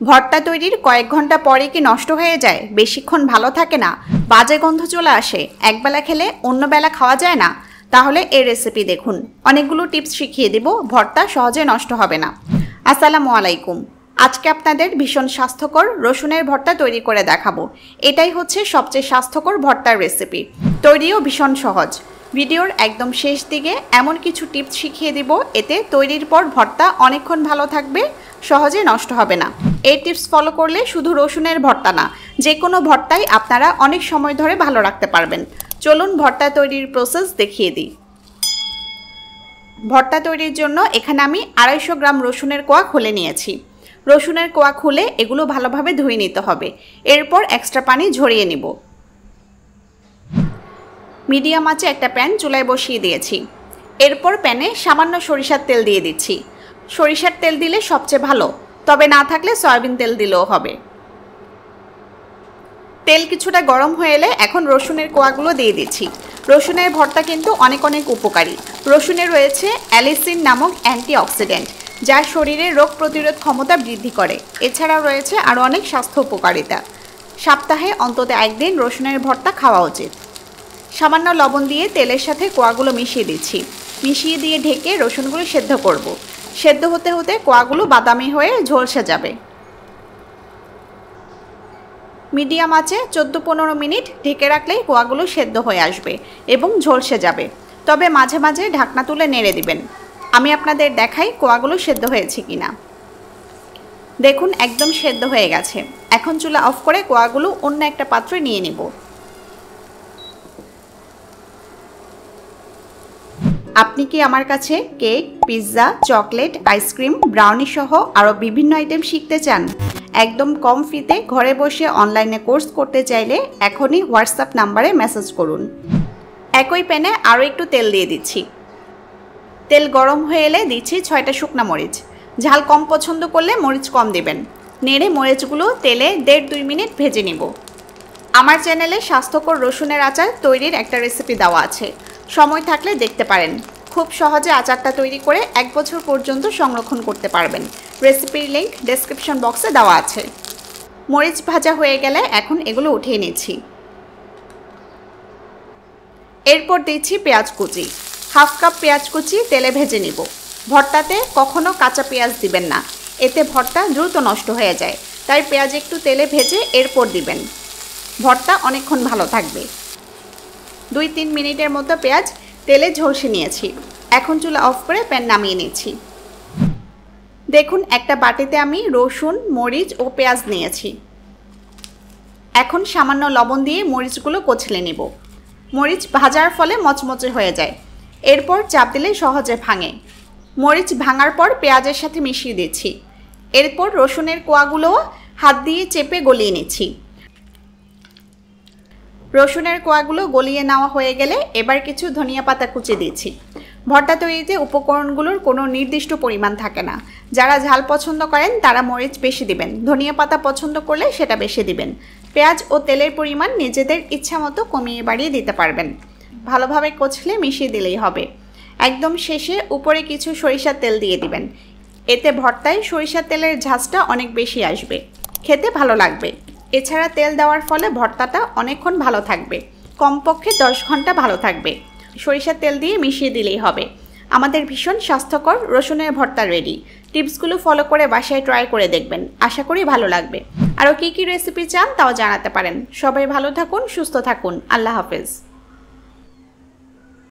ভর্তা তৈরির কয়েক ঘন্টা পরে কি নষ্ট হয়ে যায়, বেশিক্ষণ ভালো থাকে না, বাজে গন্ধ চলে আসে, একবেলা খেলে অন্য বেলা খাওয়া যায় না? তাহলে এই রেসিপি দেখুন। অনেকগুলো টিপস শিখিয়ে দেব, ভর্তা সহজে নষ্ট হবে না। আসসালামু আলাইকুম। আজকে আপনাদের ভীষণ স্বাস্থ্যকর রসুনের ভর্তা তৈরি করে দেখাবো। এটাই হচ্ছে সবচেয়ে স্বাস্থ্যকর ভর্তার রেসিপি। তৈরিও ভীষণ সহজ। ভিডিওর একদম শেষ দিকে এমন কিছু টিপস শিখিয়ে দিব, এতে তৈরির পর ভর্তা অনেকক্ষণ ভালো থাকবে, সহজে নষ্ট হবে না। এই টিপস ফলো করলে শুধু রসুনের ভর্তা না, যে কোনো ভর্তাই আপনারা অনেক সময় ধরে ভালো রাখতে পারবেন। চলুন ভর্তা তৈরির প্রসেস দেখিয়ে দিই। ভর্তা তৈরির জন্য এখানে আমি 250 গ্রাম রসুনের কোয়া খুলে নিয়েছি। রসুনের কোয়া খুলে এগুলো ভালোভাবে ধুয়ে নিতে হবে। এরপর এক্সট্রা পানি ঝরিয়ে নিব। মিডিয়াম আঁচে একটা প্যান চুলায় বসিয়ে দিয়েছি। এরপর প্যানে সামান্য সরিষার তেল দিয়ে দিচ্ছি। সরিষার তেল দিলে সবচেয়ে ভালো, তবে না থাকলে সয়াবিন তেল দিলেও হবে। তেল কিছুটা গরম হয়ে এলে এখন রসুনের কোয়াগুলো দিয়ে দিচ্ছি। রসুনের ভর্তা কিন্তু অনেক উপকারী। রসুনে রয়েছে অ্যালিসিন নামক অ্যান্টিঅক্সিডেন্ট, যা শরীরের রোগ প্রতিরোধ ক্ষমতা বৃদ্ধি করে। এছাড়াও রয়েছে আরও অনেক স্বাস্থ্য উপকারিতা। সপ্তাহে অন্তত একদিন রসুনের ভর্তা খাওয়া উচিত। সামান্য লবণ দিয়ে তেলের সাথে কোয়াগুলো মিশিয়ে দিচ্ছি। মিশিয়ে দিয়ে ঢেকে রসুনগুলো সেদ্ধ করব। সেদ্ধ হতে হতে কোয়াগুলো বাদামি হয়ে ঝলসে যাবে। মিডিয়াম আঁচে 14-15 মিনিট ঢেকে রাখলেই কোয়াগুলো সেদ্ধ হয়ে আসবে এবং ঝলসে যাবে। তবে মাঝে মাঝে ঢাকনা তুলে নেড়ে দিবেন। আমি আপনাদের দেখাই কোয়াগুলো সেদ্ধ হয়েছে কিনা। দেখুন একদম সেদ্ধ হয়ে গেছে। এখন চুলা অফ করে কোয়াগুলো অন্য একটা পাত্রে নিয়ে নেব। আপনি কি আমার কাছে cake, pizza, chocolate, ice cream, brownie সহ আরও বিভিন্ন আইটেম শিখতে চান? একদম কম ফিতে ঘরে বসে অনলাইনে কোর্স করতে চাইলে এখনই হোয়াটসঅ্যাপ নাম্বারে মেসেজ করুন। একই প্যানে আরও একটু তেল দিয়ে দিচ্ছি। তেল গরম হয়ে এলে দিচ্ছি 6টা শুকনা মরিচ। ঝাল কম পছন্দ করলে মরিচ কম দেবেন। নেড়ে মরিচগুলো তেলে 1.5-2 মিনিট ভেজে নিব। আমার চ্যানেলে স্বাস্থ্যকর রসুনের আচার তৈরির একটা রেসিপি দেওয়া আছে, সময় থাকলে দেখতে পারেন। খুব সহজে আচারটা তৈরি করে 1 বছর পর্যন্ত সংরক্ষণ করতে পারবেন। রেসিপির লিংক ডেসক্রিপশন বক্সে দেওয়া আছে। মরিচ ভাজা হয়ে গেলে এখন এগুলো উঠিয়ে নিচ্ছি। এরপর দিচ্ছি পেঁয়াজ কুচি। 1/2 কাপ পেঁয়াজ কুচি তেলে ভেজে নিব। ভর্তাতে কখনো কাঁচা পেঁয়াজ দিবেন না, এতে ভর্তা দ্রুত নষ্ট হয়ে যায়। তাই পেঁয়াজ একটু তেলে ভেজে এরপর দিবেন। ভর্তা অনেকক্ষণ ভালো থাকবে। 2-3 মিনিটের মতো পেঁয়াজ তেলে ঝলসে নিয়েছি। এখন চুলা অফ করে প্যান নামিয়ে নিচ্ছি। দেখুন একটা বাটিতে আমি রসুন, মরিচ ও পেঁয়াজ নিয়েছি। এখন সামান্য লবণ দিয়ে মরিচগুলো কচলে নেব। মরিচ ভাজার ফলে মচমচে হয়ে যায়। এরপর চাপ দিলে সহজে ভাঙে। মরিচ ভাঙার পর পেঁয়াজের সাথে মিশিয়ে দিচ্ছি। এরপর রসুনের কোয়াগুলো হাত দিয়ে চেপে গলিয়ে নিচ্ছি। রসুনের কোয়াগুলো গলিয়ে নেওয়া হয়ে গেলে এবার কিছু ধনিয়া পাতা কুচি দিচ্ছি। ভর্তা তৈরিতে উপকরণগুলোর কোনো নির্দিষ্ট পরিমাণ থাকে না। যারা ঝাল পছন্দ করেন তারা মরিচ বেশি দিবেন, ধনিয়া পাতা পছন্দ করলে সেটা বেশি দিবেন। পেঁয়াজ ও তেলের পরিমাণ নিজেদের ইচ্ছা মতো কমিয়ে বাড়িয়ে দিতে পারবেন। ভালোভাবে কচলে মিশিয়ে দিলেই হবে। একদম শেষে উপরে কিছু সরিষার তেল দিয়ে দিবেন। এতে ভর্তায় সরিষার তেলের ঝাঁজটা অনেক বেশি আসবে, খেতে ভালো লাগবে। এছাড়া তেল দেওয়ার ফলে ভর্তাটা অনেকক্ষণ ভালো থাকবে, কমপক্ষে 10 ঘন্টা ভালো থাকবে। সরিষার তেল দিয়ে মিশিয়ে দিলেই হবে। আমাদের ভীষণ স্বাস্থ্যকর রসুনের ভর্তা রেডি। টিপসগুলো ফলো করে বাসায় ট্রাই করে দেখবেন, আশা করি ভালো লাগবে। আরও কী রেসিপি চান তাও জানাতে পারেন। সবাই ভালো থাকুন, সুস্থ থাকুন। আল্লাহ হাফেজ।